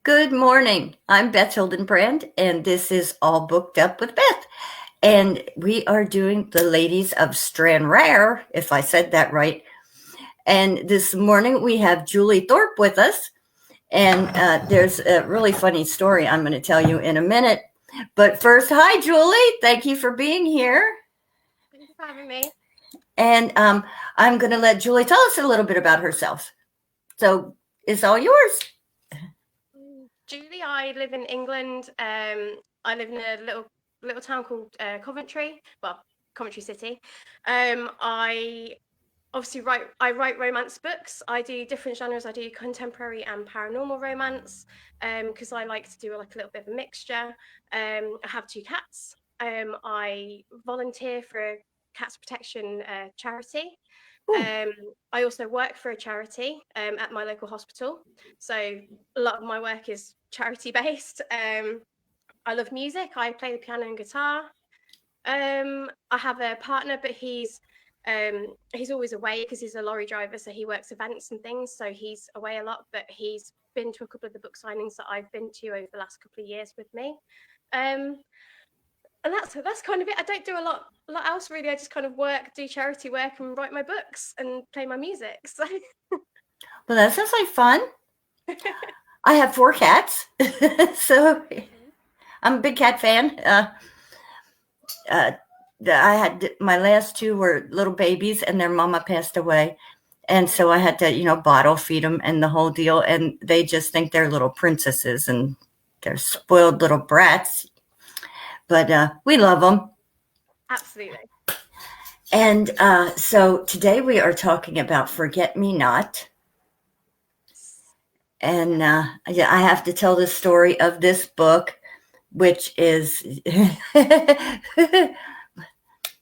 Good morning. I'm Beth Hildenbrand, and this is All Booked Up with Beth. And we are doing the ladies of Stranraer, if I said that right. And this morning we have Julie Thorpe with us. And there's a really funny story I'm going to tell you in a minute. But first, hi, Julie. Thank you for being here. Thank you for having me. And I'm going to let Julie tell us a little bit about herself. So it's all yours. Julie, I live in England. I live in a little town called Coventry, well, Coventry City. I obviously write romance books. I do different genres. I do contemporary and paranormal romance because I like to do like a little bit of a mixture. I have two cats. I volunteer for a cats protection charity. Ooh. I also work for a charity at my local hospital. So a lot of my work is charity based. I love music. I play the piano and guitar. I have a partner, but he's always away because he's a lorry driver, so he works events and things. So he's away a lot, but he's been to a couple of the book signings that I've been to over the last couple of years with me. Um, and that's kind of it. I don't do a lot else really. I just kind of do charity work, and write my books and play my music. So Well, that sounds like fun. I have four cats. So I'm a big cat fan. Uh, I had my last two were little babies, and their mama passed away, and so I had to, bottle feed them and the whole deal. And they just think they're little princesses, and they're spoiled little brats. But we love them. absolutely. And so today we are talking about Forget Me Not. And yeah, I have to tell the story of this book, which is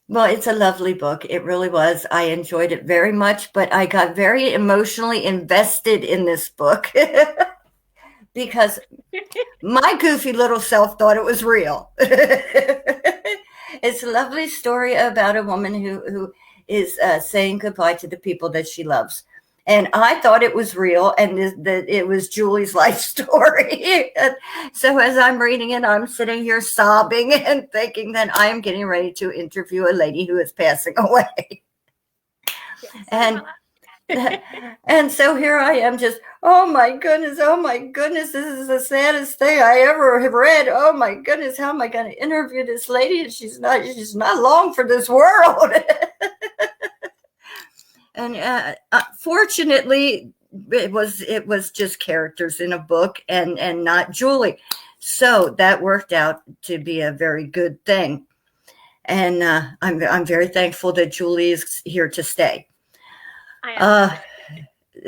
well, it's a lovely book. It really was. I enjoyed it very much, but I got very emotionally invested in this book because my goofy little self thought it was real. It's a lovely story about a woman who is saying goodbye to the people that she loves. And I thought it was real and that it was Julie's life story. So as I'm reading it, I'm sitting here sobbing and thinking that I am getting ready to interview a lady who is passing away. Yeah, And and so here I am just, oh my goodness, this is the saddest thing I ever have read. Oh my goodness, how am I going to interview this lady? And she's not long for this world. And fortunately, it was just characters in a book and not Julie, so that worked out to be a very good thing. And I'm very thankful that Julie is here to stay. I am.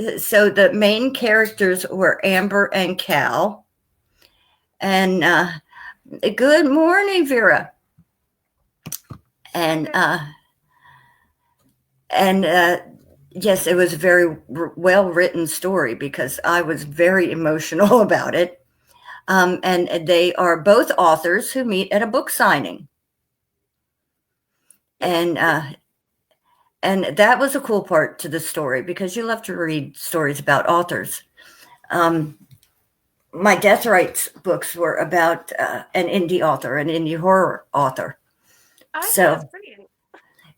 Uh, so the main characters were Amber and Cal. And good morning, Vera. And and yes, it was a very well written story because I was very emotional about it. And they are both authors who meet at a book signing. And and that was a cool part to the story because you love to read stories about authors. Um, my Death Rights books were about an indie author, an indie horror author. Okay, So, that's brilliant.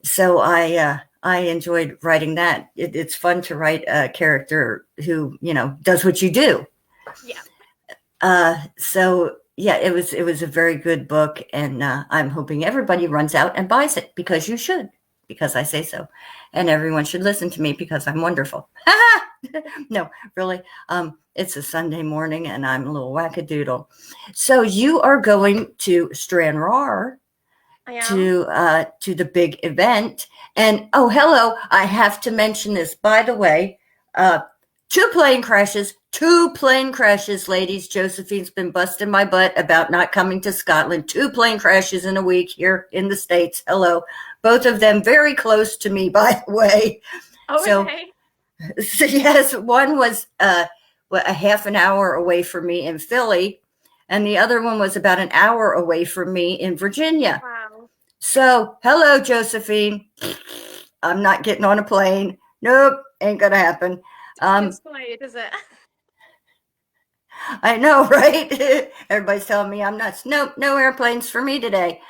so I enjoyed writing that. It's fun to write a character who does what you do. Yeah. So yeah, it was a very good book, and I'm hoping everybody runs out and buys it because you should, because I say so, and everyone should listen to me because I'm wonderful. No, really. It's a Sunday morning, and I'm a little wackadoodle. So you are going to Stranraer I am. to the big event, and oh, hello! I have to mention this, by the way. Uh, Two plane crashes, ladies. Josephine's been busting my butt about not coming to Scotland. Two plane crashes in a week here in the States. Hello. Both of them very close to me, by the way. Oh, So, okay. so yes, one was a half an hour away from me in Philly, and the other one was about an hour away from me in Virginia. Wow. So, hello, Josephine. I'm not getting on a plane. Nope, ain't gonna happen. Doesn't get Um, excited, does it? I know, right? Everybody's telling me I'm nuts. Nope, no airplanes for me today.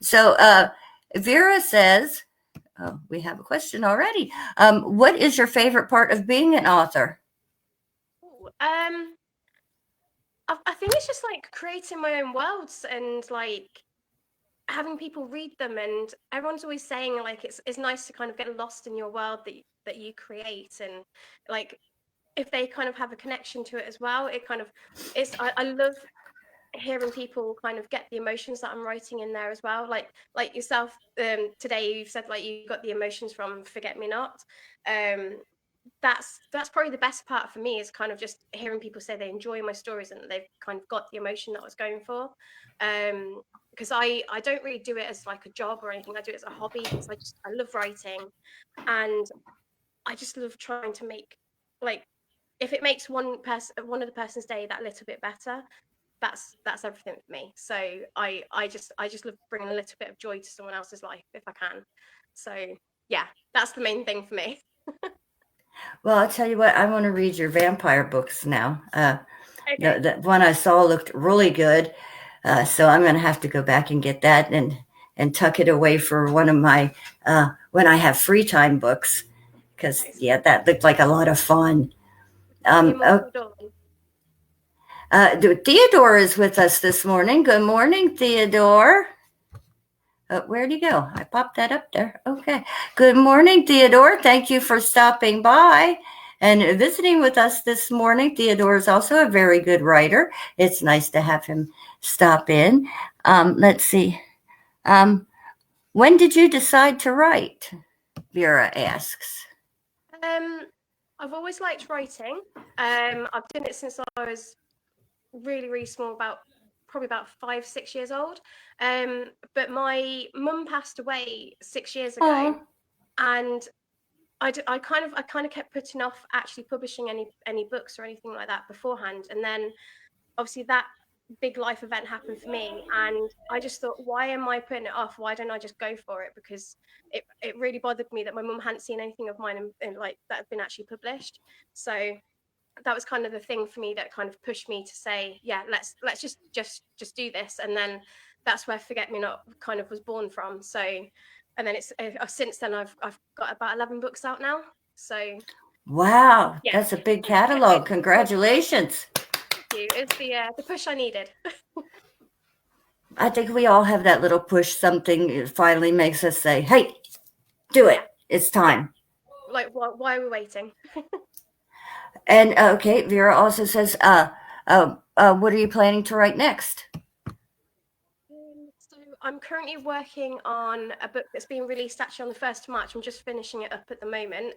So Vera says, oh, we have a question already. What is your favorite part of being an author? Ooh, I think it's just like creating my own worlds and like having people read them, and everyone's always saying like it's nice to kind of get lost in your world that you create, and like if they kind of have a connection to it as well, it kind of I love hearing people kind of get the emotions that I'm writing in there as well. Like yourself, today you've said like you got the emotions from Forget Me Not. Um, that's probably the best part for me, is kind of just hearing people say they enjoy my stories and that they've kind of got the emotion that I was going for. Because I don't really do it as like a job or anything. I do it as a hobby because I love writing, and I just love trying to make, like, if it makes one of the person's day that little bit better, that's everything for me. So I just love bringing a little bit of joy to someone else's life if I can. So yeah, that's the main thing for me. Well, I'll tell you what, I want to read your vampire books now. Okay. The one I saw looked really good. So I'm going to have to go back and get that and tuck it away for one of my, when I have free time books. Because, Nice. yeah, that looked like a lot of fun. You're more Oh, Dawn. Theodore is with us this morning. Good morning, Theodore. Where'd he go? I popped that up there. Okay. Good morning, Theodore. Thank you for stopping by and visiting with us this morning. Theodore is also a very good writer. It's nice to have him stop in. Let's see. When did you decide to write? Vera asks. Um, I've always liked writing. I've done it since I was really, really small, about probably about 5, 6 years old. But my mum passed away 6 years ago, Oh, and I kind of kept putting off actually publishing any books or anything like that beforehand, and then obviously that big life event happened for me, and I just thought, why am I putting it off? Why don't I just go for it? Because it really bothered me that my mum hadn't seen anything of mine in like that had been actually published. So that was kind of the thing for me that kind of pushed me to say, yeah, let's just do this. And then that's where Forget Me Not kind of was born from. So, and then it's since then I've got about 11 books out now. So wow. yeah, That's a big it's catalog. Congratulations. thank you. It's the push I needed. I think we all have that little push. Something finally makes us say, hey, do Yeah, it. It's yeah. time. Like, why are we waiting? And okay, Vera also says, what are you planning to write next? So I'm currently working on a book that's being released actually on the 1st of March. I'm just finishing it up at the moment.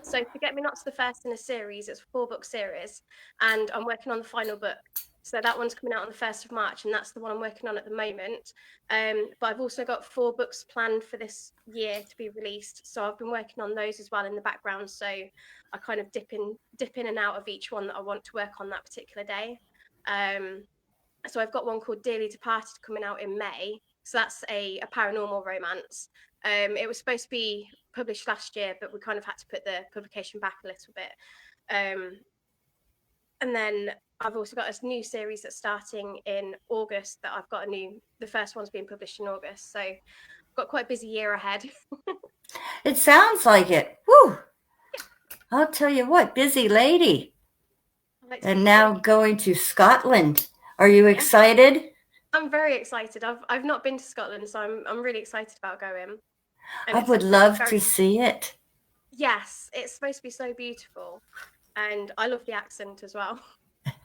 So Forget Me Not's the first in a series. It's a 4-book series, and I'm working on the final book. So that one's coming out on the 1st of March, and that's the one I'm working on at the moment. But I've also got 4 books planned for this year to be released. So I've been working on those as well in the background. So I kind of dip in and out of each one that I want to work on that particular day. So I've got one called Dearly Departed coming out in May. So that's a paranormal romance. It was supposed to be published last year, but we kind of had to put the publication back a little bit. And then I've also got a new series that's starting in August that I've got the first one's being published in August. So I've got quite a busy year ahead. It sounds like it. Whew. I'll tell you what, busy lady. I like to And think now so. going to Scotland. Are you Yeah, excited? I'm very excited. I've not been to Scotland, so I'm really excited about going. And I it's would love to very, see it. yes, it's supposed to be so beautiful. And I love the accent as well.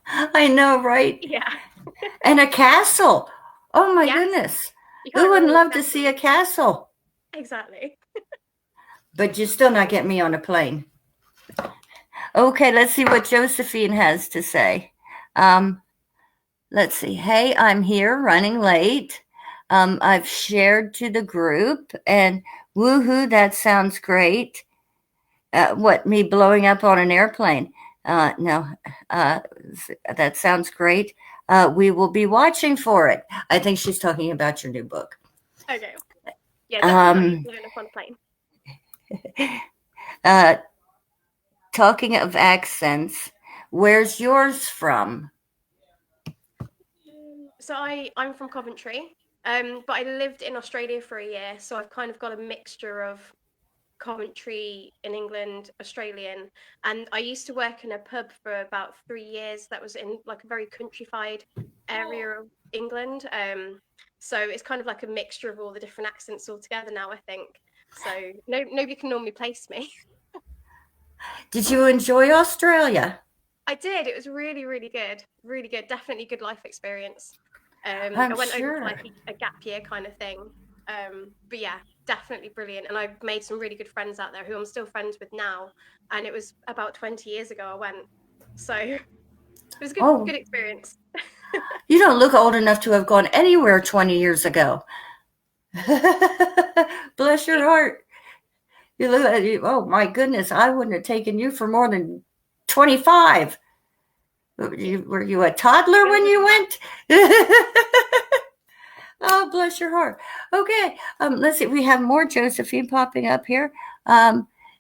I know, right? Yeah. And a castle. Oh my Yes, goodness. you Who can't go wouldn't wrong with love the to see a castle. castle? Exactly. But you still not get me on a plane. Okay, let's see what Josephine has to say. Um, let's see. Hey, I'm here running late. I've shared to the group and woohoo, that sounds great. What, me blowing up on an airplane? No, uh, that sounds great. We will be watching for it. I think she's talking about your new book. Okay. Yeah, definitely not you Um, blowing up on a plane. uh, talking of accents, Where's yours from? So I'm from Coventry, but I lived in Australia for a year, so I've kind of got a mixture of Coventry in England, Australian, and I used to work in a pub for about 3 years. That was in like a very countrified area of England. So it's kind of like a mixture of all the different accents all together now, I think. So nobody can normally place me. Did you enjoy Australia? I did. It was really, really good. Really good. Definitely good life experience. I I'm went over for sure. like a gap year kind of thing. But yeah, definitely brilliant. And I've made some really good friends out there who I'm still friends with now. And it was about 20 years ago I went. So it was a Oh, good experience. you don't look old enough to have gone anywhere 20 years ago. Bless your heart. You look at you. Oh my goodness, I wouldn't have taken you for more than 25. Were you a toddler when you went? Oh, bless your heart. Okay, let's see. We have more Josephine popping up here.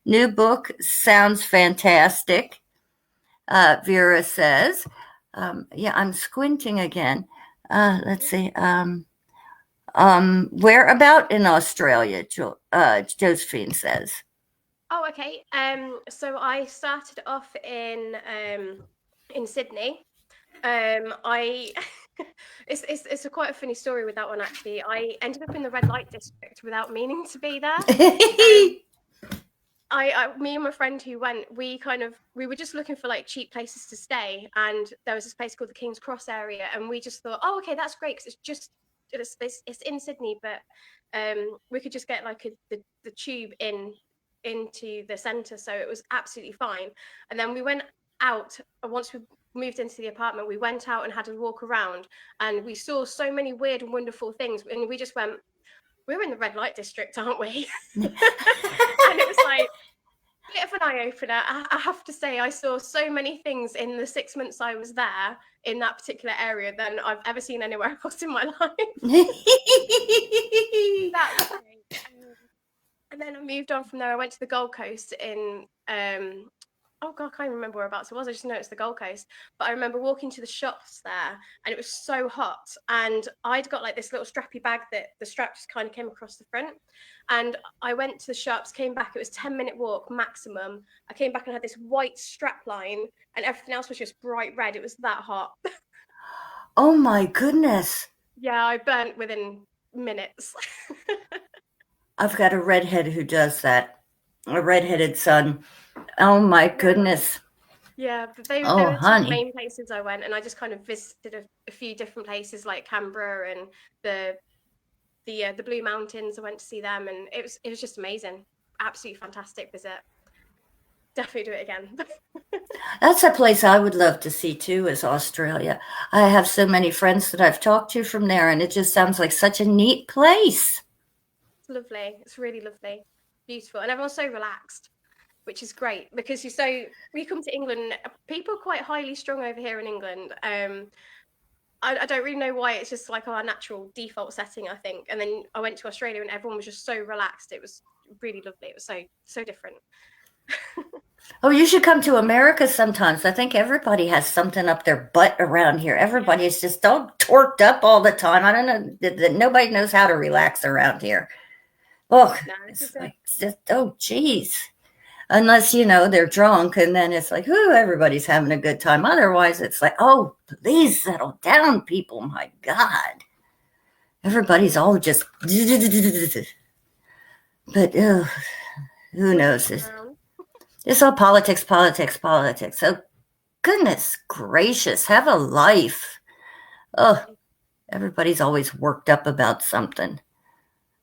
New book sounds fantastic. Vera says, yeah, I'm squinting again. Let's see. Where about in Australia? Josephine says. Oh, okay. So I started off in Sydney. I it's a quite a funny story with that one actually. I ended up in the red light district without meaning to be there. Um, me and my friend who went, we were just looking for like cheap places to stay, and there was this place called the King's Cross area, and we just thought, oh, okay, that's great because it's in Sydney, but we could just get like the tube into the centre, so it was absolutely fine. And then we went out, and once we moved into the apartment, we went out and had a walk around, and we saw so many weird and wonderful things, and we just went, we're in the red light district, aren't we? And it was like a bit of an eye-opener. I have to say, I saw so many things in the 6 months I was there in that particular area than I've ever seen anywhere else in my life. That was great. And then I moved on from there. I went to the Gold Coast in oh god, I can't even remember whereabouts it was. I just know it's the Gold Coast. But I remember walking to the shops there, and it was so hot. And I'd got like this little strappy bag that the strap just kind of came across the front. And I went to the shops, came back. It was 10-minute walk maximum. I came back and had this white strap line, and everything else was just bright red. It was that hot. Oh my goodness. Yeah, I burnt within minutes. I've got a redhead who does that. A redheaded son. Oh my goodness. Yeah, but they Oh, were the two honey. main places I went, and I just kind of visited a few different places like Canberra and the Blue Mountains. I went to see them, and it was just amazing. Absolutely fantastic visit. Definitely do it again. That's a place I would love to see too, is Australia. I have so many friends that I've talked to from there, and it just sounds like such a neat place. It's lovely. It's really lovely. Beautiful. And everyone's so relaxed, which is great because you come to England, people are quite highly strung over here in England. I don't really know why. It's just like our natural default setting, I think. And then I went to Australia and everyone was just so relaxed. It was really lovely. It was so different. Oh, you should come to America sometimes. I think everybody has something up their butt around here. Everybody's just all torqued up all the time. I don't know that nobody knows how to relax around here. Oh, No, it's like just, oh, geez. Unless, they're drunk, and then it's like, ooh, everybody's having a good time. Otherwise, it's like, oh, please settle down, people. My God. Everybody's all just, but who knows? It's all politics. Oh, goodness gracious, have a life. Oh, everybody's always worked up about something.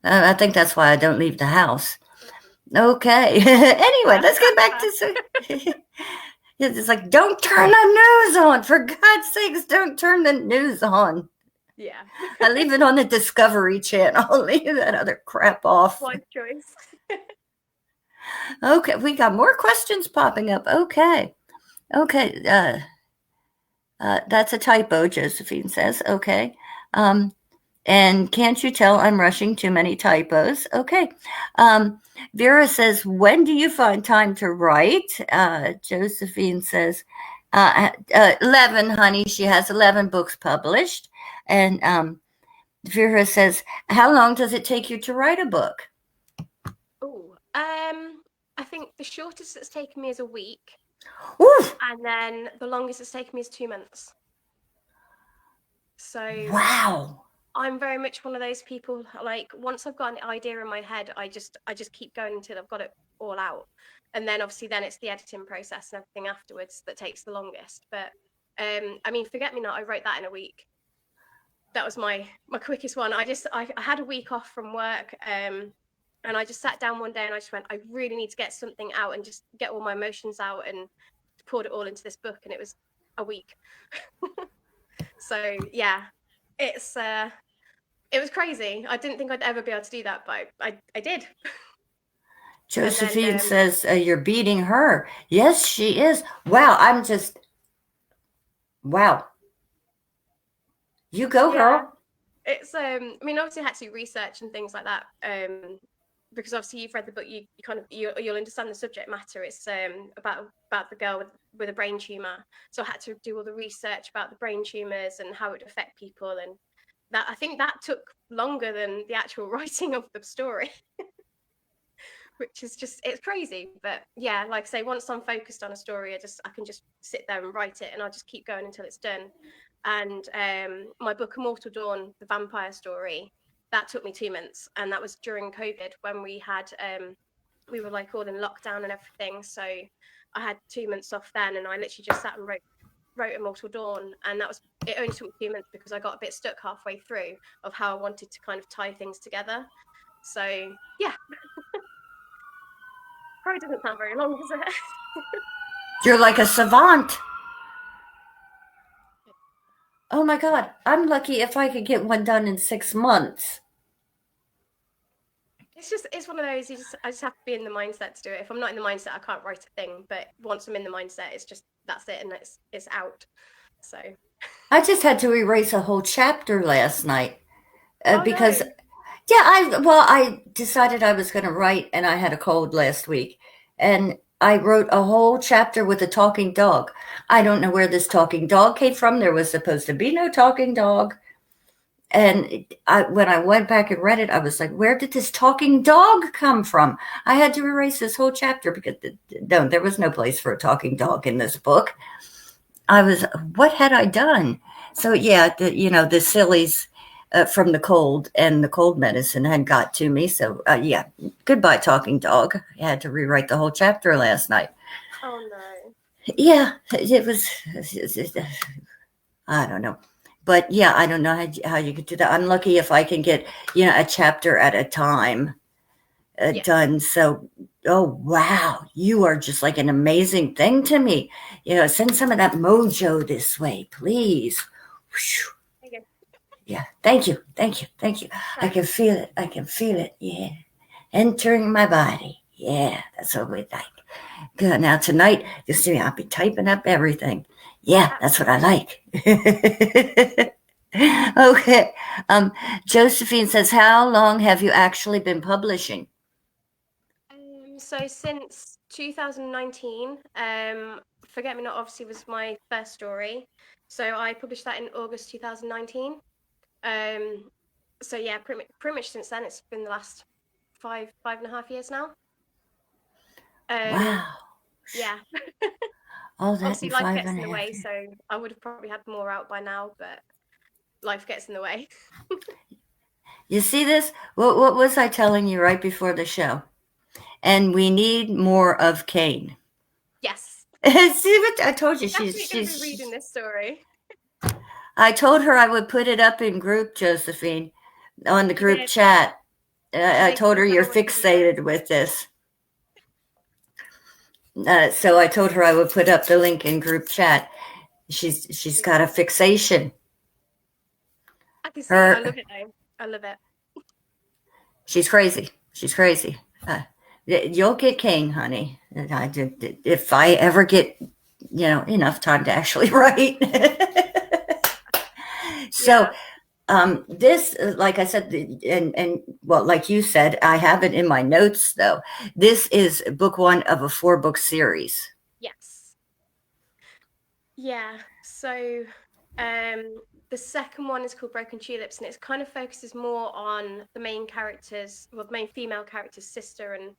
I think that's why I don't leave the house. Okay. Anyway, let's get back to it's like, don't turn the news on. For God's sakes, don't turn the news on. Yeah. I leave it on the Discovery Channel. I'll leave that other crap off. Wise choice. Okay, we got more questions popping up. Okay. That's a typo, Josephine says. Okay. And can't you tell I'm rushing too many typos? Okay. Vera says, when do you find time to write? Josephine says, 11, honey. She has 11 books published. And Vera says, how long does it take you to write a book? Oh, I think the shortest it's taken me is a week. Ooh. And then the longest it's taken me is 2 months. So wow. I'm very much one of those people, like, once I've got an idea in my head, I just keep going until I've got it all out. And then obviously then it's the editing process and everything afterwards that takes the longest. But I mean, Forget Me Not, I wrote that in a week. That was my quickest one. I had a week off from work, and I just sat down one day and I just went, I really need to get something out and just get all my emotions out, and poured it all into this book, and it was a week. So yeah, it was crazy. I didn't think I'd ever be able to do that, but I did. Josephine says, you're beating her. Yes, she is. Wow, wow. You go, girl. It's I mean, obviously I had to do research and things like that. Because obviously you've read the book, you'll understand the subject matter. It's about the girl with a brain tumor. So I had to do all the research about the brain tumors and how it would affect people, and that, I think that took longer than the actual writing of the story. Which is just, it's crazy. But yeah, like I say, once I'm focused on a story, I can just sit there and write it, and I'll just keep going until it's done. And my book Immortal Dawn, the vampire story, that took me 2 months, and that was during COVID, when we were like all in lockdown and everything. So I had 2 months off then, and I literally just sat and wrote Immortal Dawn, and it only took me 2 months because I got a bit stuck halfway through of how I wanted to kind of tie things together. So yeah. Probably doesn't sound very long, does it? You're like a savant. Oh my God, I'm lucky if I could get one done in 6 months. It's one of those, I just have to be in the mindset to do it. If I'm not in the mindset, I can't write a thing. But once I'm in the mindset, it's just, that's it, and it's out. So I just had to erase a whole chapter last night because no. yeah, I decided I was going to write, and I had a cold last week, and I wrote a whole chapter with a talking dog. I don't know where this talking dog came from. There was supposed to be no talking dog. And when I went back and read it, I was like, where did this talking dog come from? I had to erase this whole chapter because no, there was no place for a talking dog in this book. What had I done? So yeah, the sillies from the cold and the cold medicine had got to me. So yeah, goodbye, talking dog. I had to rewrite the whole chapter last night. Oh no. Yeah, it was. I don't know. But yeah, I don't know how you could do that. I'm lucky if I can get, a chapter at a time done. So, oh, wow, you are just like an amazing thing to me. Send some of that mojo this way, please. Thank you. Yeah, thank you. I can feel it. Yeah. Entering my body. Yeah, that's what we like. Good. Now tonight, you'll see me, I'll be typing up everything. Yeah, that's what I like. Okay. Josephine says, how long have you actually been publishing? So since 2019, Forget Me Not obviously was my first story. So I published that in August 2019. So yeah, pretty much since then, it's been the last 5.5 years now. Wow. Yeah. All that Obviously, in life 5.5 gets in the way, years. so I would have probably had more out by now, but life gets in the way. You see this? What was I telling you right before the show? And we need more of Kane. Yes. See what I told you? She's going to be reading this story. I told her I would put it up in group, Josephine, on the group chat. I told her you're fixated with this. So I told her I would put up the link in group chat. She's got a fixation. I can see. I love it though. I love it. She's crazy. You'll get Kane, honey. If I ever get, enough time to actually write. So, this, like I said, and well, like you said, I have it in my notes though. This is book 1 of a 4-book series. Yes. Yeah. So the second one is called Broken Tulips, and it kind of focuses more on the main character's, well, the main female character's sister and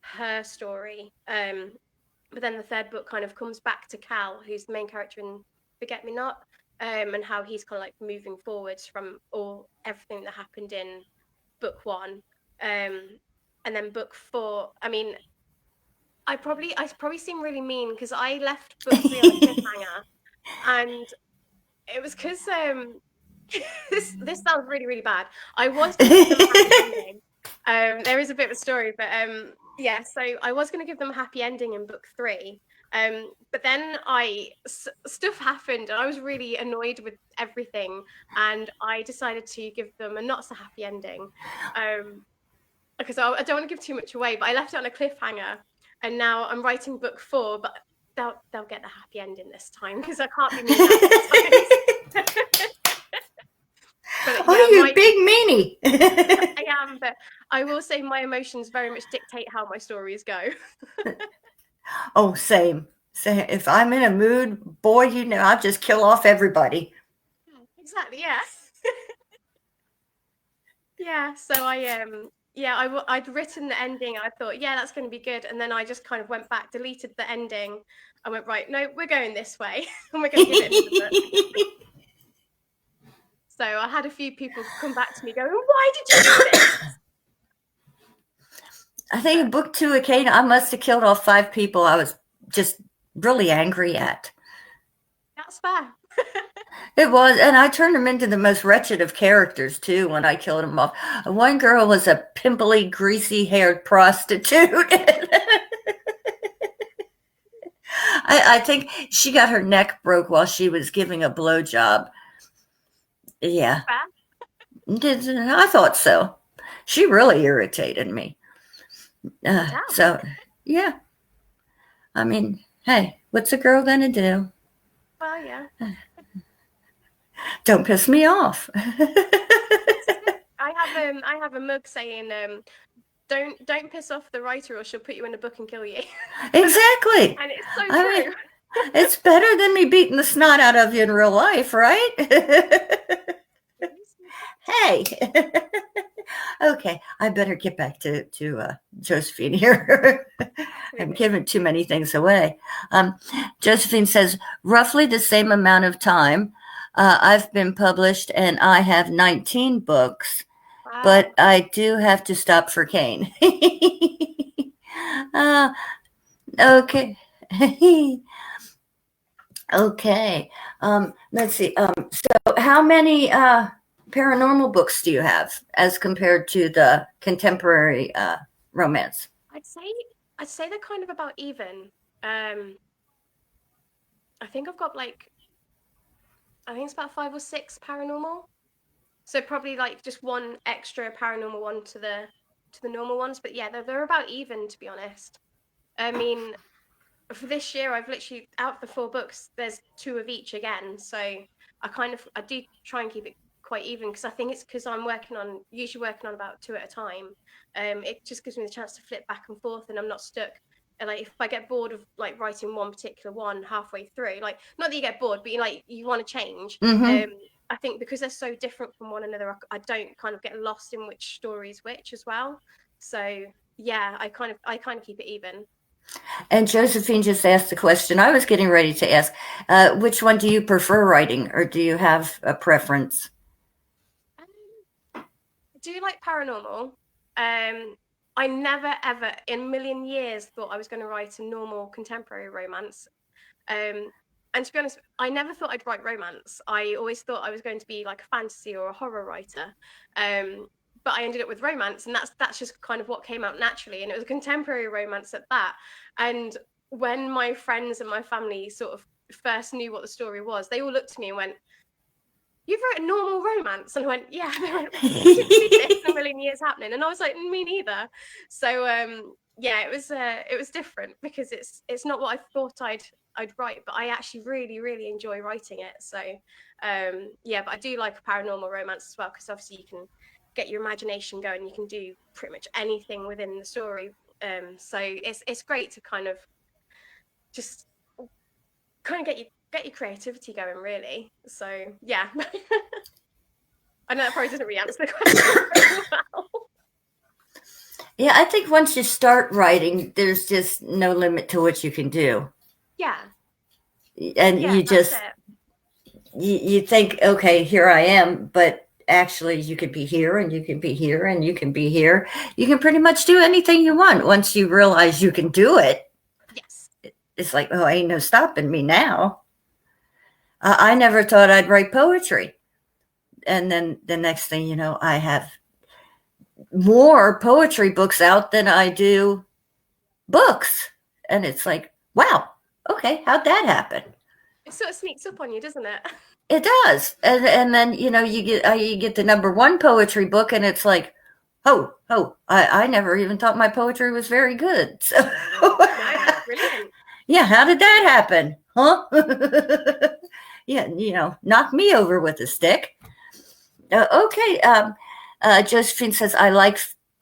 her story. But then the third book kind of comes back to Cal, who's the main character in Forget Me Not, and how he's kind of like moving forwards from everything that happened in book one. And then book four, I mean, I probably seem really mean because I left book three on a cliffhanger, and it was because this sounds really really bad. I was going to give them a happy ending. There is a bit of a story, but yeah. So I was going to give them a happy ending in book three. But then stuff happened, and I was really annoyed with everything, and I decided to give them a not so happy ending. Because I don't want to give too much away, but I left it on a cliffhanger, and now I'm writing book four, but they'll get the happy ending this time because I can't be mean at all times. But Oh, yeah, you big meanie. I am, but I will say my emotions very much dictate how my stories go. Oh, same. Same. If I'm in a mood, boy, I'll just kill off everybody. Exactly, yeah. Yeah, so I'd written the ending. I thought, yeah, that's going to be good, and then I just kind of went back, deleted the ending. I went, right, no, we're going this way, and we're going to give it another book. So I had a few people come back to me going, why did you do this? I think in book two, Kate, I must have killed off 5 people I was just really angry at. That's fair. It was, and I turned them into the most wretched of characters too when I killed them off. One girl was a pimply, greasy-haired prostitute. I think she got her neck broke while she was giving a blowjob. Yeah, I thought so. She really irritated me. So, yeah. I mean, hey, what's a girl gonna do? Well, yeah. Don't piss me off. I have a mug saying, don't piss off the writer or she'll put you in a book and kill you. Exactly. And it's so I true. mean, it's better than me beating the snot out of you in real life, right? Hey. Okay, I better get back to Josephine here. I'm giving too many things away. Josephine says, roughly the same amount of time. I've been published and I have 19 books, Wow. but I do have to stop for cane. Okay. Okay. Let's see. So how many paranormal books do you have as compared to the contemporary romance? I'd say they're kind of about even. I think I've got I think it's about 5 or 6 paranormal. So probably like just one extra paranormal one to the normal ones. But yeah, they're about even, to be honest. I mean, for this year, I've literally, out of the 4 books, there's 2 of each again. So I do try and keep it quite even because I think it's because I'm usually working on about 2 at a time. It just gives me the chance to flip back and forth, and I'm not stuck. And like if I get bored of like writing one particular one halfway through, like not that you get bored, but you want to change. Mm-hmm. I think because they're so different from one another, I don't kind of get lost in which story is which as well. So yeah, I kind of keep it even. And Josephine just asked the question I was getting ready to ask. Which one do you prefer writing, or do you have a preference? I do like paranormal. I never ever in a million years thought I was going to write a normal contemporary romance. And to be honest, I never thought I'd write romance. I always thought I was going to be like a fantasy or a horror writer. But I ended up with romance, and that's just kind of what came out naturally. And it was a contemporary romance at that. And when my friends and my family sort of first knew what the story was, they all looked at me and went, "You've wrote a normal romance?" And I went, "Yeah." They went, "I didn't see this in a million years happening." And I was like, "Me neither." So yeah, it was different because it's not what I thought I'd write, but I actually really really enjoy writing it. So yeah, but I do like a paranormal romance as well because obviously you can get your imagination going. You can do pretty much anything within the story. So it's great to kind of just kind of get your creativity going, really. So yeah. I know that probably doesn't really answer the question very well. Yeah, I think once you start writing, there's just no limit to what you can do. Yeah. And Yeah, you that's just, it. you think, okay, here I am, but actually you could be here and you can be here and you can be here. You can pretty much do anything you want once you realize you can do it. Yes. It's like, oh, ain't no stopping me now. I never thought I'd write poetry. And then the next thing you know, I have more poetry books out than I do books. And it's like, wow, okay, how'd that happen? It sort of sneaks up on you, doesn't it? It does. And then, you get the number one poetry book and it's like, I never even thought my poetry was very good. So No, that's brilliant. yeah, how did that happen? Huh? Yeah, knock me over with a stick. Okay. Josephine says, I like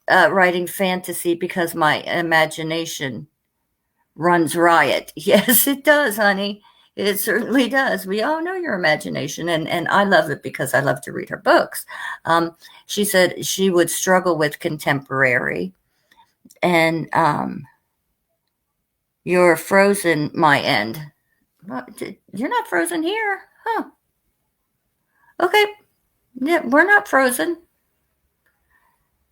writing fantasy because my imagination runs riot. Yes, it does, honey. It certainly does. We all know your imagination, and I love it because I love to read her books. She said she would struggle with contemporary, and you're frozen, my end. Well, you're not frozen here, huh? Okay, yeah, we're not frozen.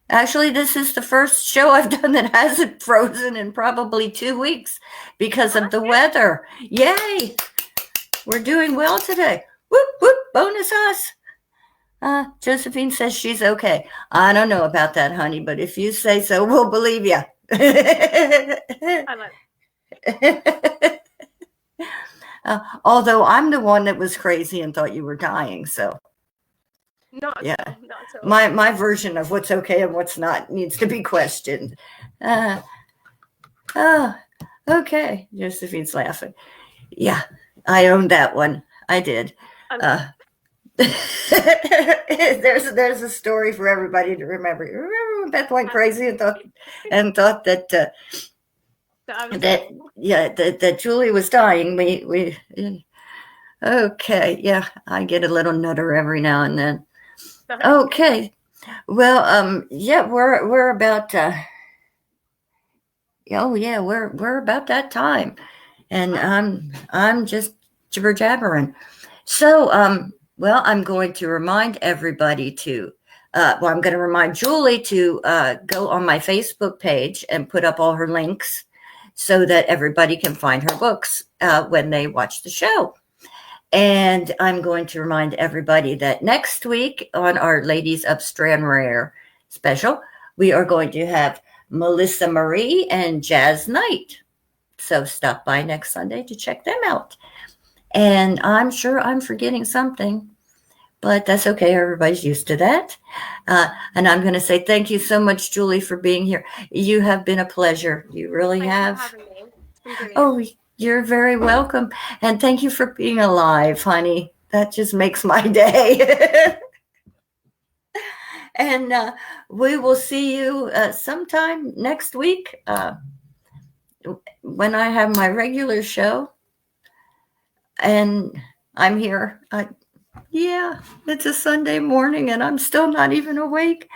Actually, this is the first show I've done that hasn't frozen in probably 2 weeks because of the weather. Yay! We're doing well today. Whoop, whoop, bonus us. Josephine says she's okay. I don't know about that, honey, but if you say so, we'll believe you. I like Although I'm the one that was crazy and thought you were dying, so. not Yeah, at all, not at all. my version of what's okay and what's not needs to be questioned. Oh, okay. Josephine's laughing. Yeah, I owned that one. I did. There's a story for everybody to remember. Remember when Beth went crazy and thought that that Julie was dying? We okay. Yeah, I get a little nutter every now and then. Okay. Well, yeah, we're about oh yeah, we're about that time. And I'm just jibber jabbering. So well, I'm going to remind everybody to I'm going to remind Julie to go on my Facebook page and put up all her links so that everybody can find her books when they watch the show. And I'm going to remind everybody that next week on our Ladies of Stranraer special, we are going to have Melissa Marie and Jazz Knight. So stop by next Sunday to check them out. And I'm sure I'm forgetting something, but that's okay. Everybody's used to that. And I'm going to say thank you so much, Julie, for being here. You have been a pleasure. You really have. Thank you for having me. It's been brilliant. Oh, you're very welcome. And thank you for being alive, honey. That just makes my day. And we will see you sometime next week when I have my regular show. And I'm here. Yeah, it's a Sunday morning and I'm still not even awake.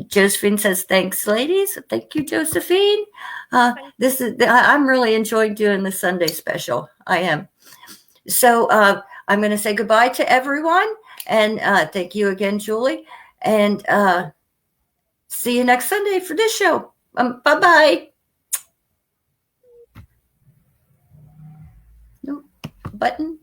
Josephine says, thanks, ladies. Thank you, Josephine. I'm really enjoying doing the Sunday special. I am. So I'm going to say goodbye to everyone. And thank you again, Julie. And see you next Sunday for this show. Bye-bye. Nope. Button.